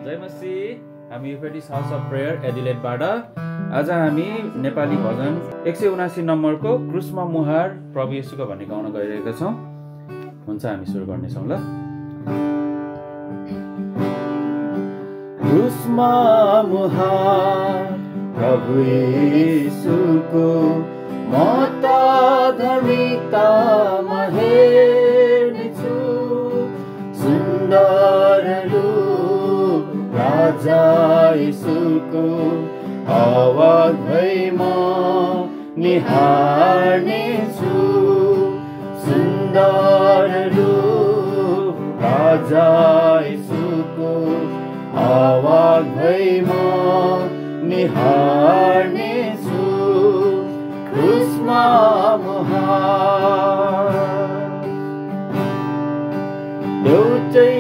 जय मसीह। हामी युफेटिस house of prayer एडिलेडबाट आज हामी नेपाली भजन 179 नम्बरको क्रुसमा मुहार प्रभु येशूको भन्ने गाउन गइरहेका छौँ। हुन्छ, हामी सुरु गर्नेछौँ ल। क्रुसमा मुहार प्रभु येशूको म त धार्मिकतामा हेर्नेछु, सुन्दर रूप राजा येशूको आवाज भई म निहार्नेछु, सुन्दर रूप राजा येशूको आवाज भई म निहार्नेछु, क्रुसमा मुहार। एउटै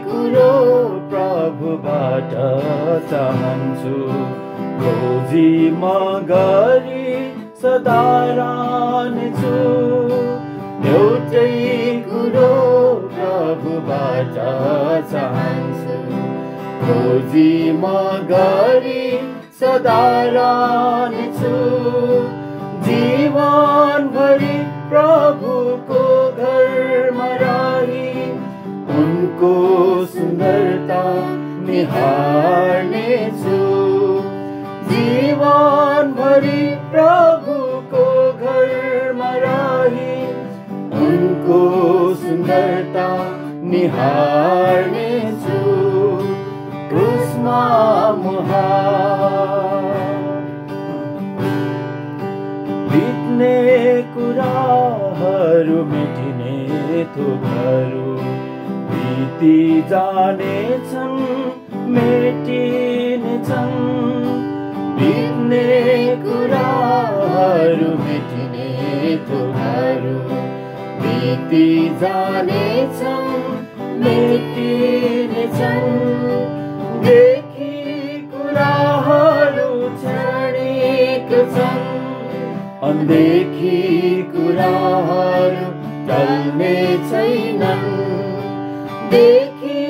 कुरो प्रभुबाट चाहन्छु, खोजी म गरी सदा रहनेछु। एउटै कुरो प्रभुबाट चाहन्छु, खोजी म गरी सदा रहनेछु। जीवनभरि प्रभुको घरमा रही उनको सुन्दरता निहार्नेछु। जीवनभरि प्रभुको घरमा रही उनको सुन्दरता निहार्नेछु, क्रुसमा मुहार। बित्ने कुराहरू मेटिने थोकहरू बिति जानेछन्, मेटिनेछन्। बित्ने कुराहरू मेटिने थोकहरू बिति जानेछन्, मेटिनेछन्। देखि कुराहरू क्षणिक छन्, अनदेखि कुराहरू टल्ने छैनन्। देखि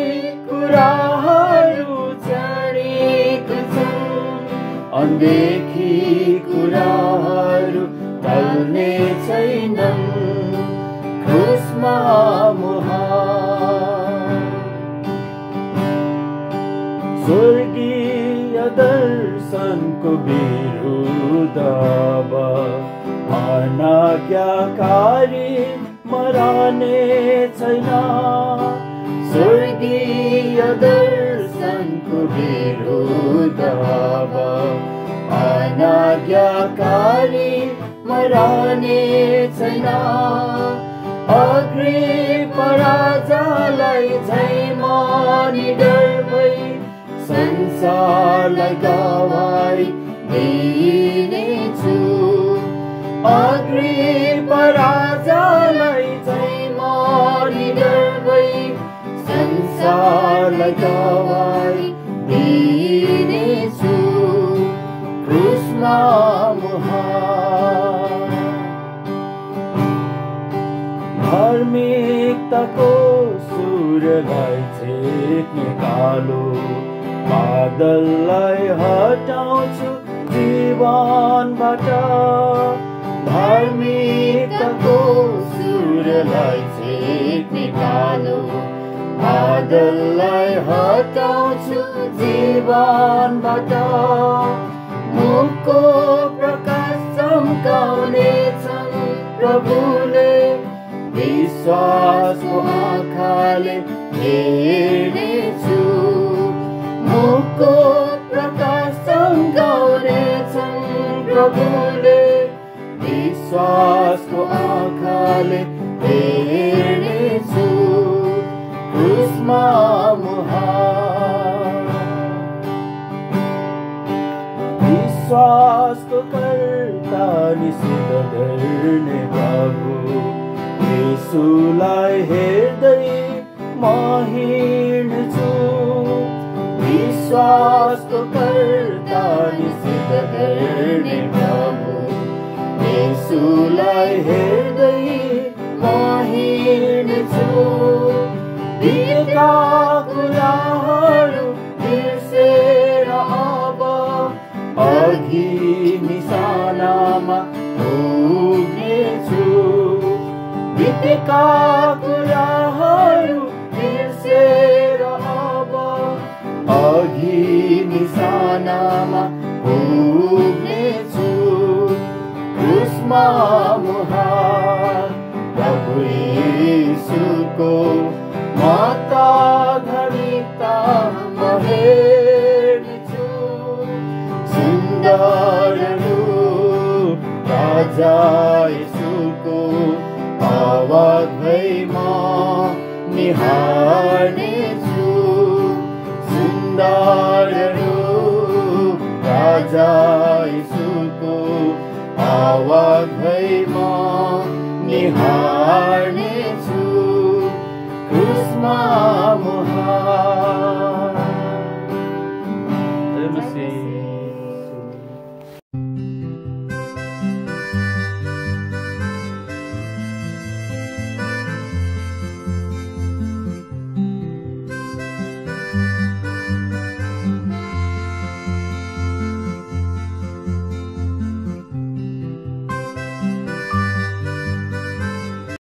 कुराहरू क्षणिक छन्, अनदेखि कुराहरू टल्ने छैनन्, क्रुसमा मुहार। स्वर्गीय दर्शनको विरुद्ध अब अनाज्ञाकारी मराने छैन। स्वर्गीय दर्शनको विरुद्ध अब अनाज्ञाकारी मराने छैन। अग्रिम राजालाई झै म निडर भई संसारलाई गवाई दिनेछु। अग्रिम राजालाई झै म निडर भई संसारलाई गवाई दिनेछु, क्रुसमा मुहार। धार्मिकताको सूर्यलाई छेक्ने कालो बादललाई हटाउँछु जीवनबाट। धार्मिकताको सूर्यलाई छेक्ने कालो बादललाई हटाउँछु जीवनबाट। मुखको प्रकाश चम्काउनेछन् प्रभुले, विश्वासको आँखाले हेर्नेछु। मुखको प्रकाश चम्काउनेछन् प्रभुले, विश्वासको आँखाले हेर्नेछु, क्रुसमा मुहार। विश्वासको कर्ता निषेध गर्ने प्रभु येशूलाई हेर्दै म हिँड्छु। विश्वासको कर्ता निषेध गर्ने प्रभु येशूलाई हेर्दै म हिँड्छु। बितेका कुराहरू भुलेका कुराहरू बिर्सेर अब अघि निशानामा पुग्नेछु। क्रुसमा मुहार प्रभु येशूको म त धरिता म हेर्नेछु। सुन्दर रूप राजा येशूको आवाज भई म निहार्नेछु। सुन्दर रूप राजा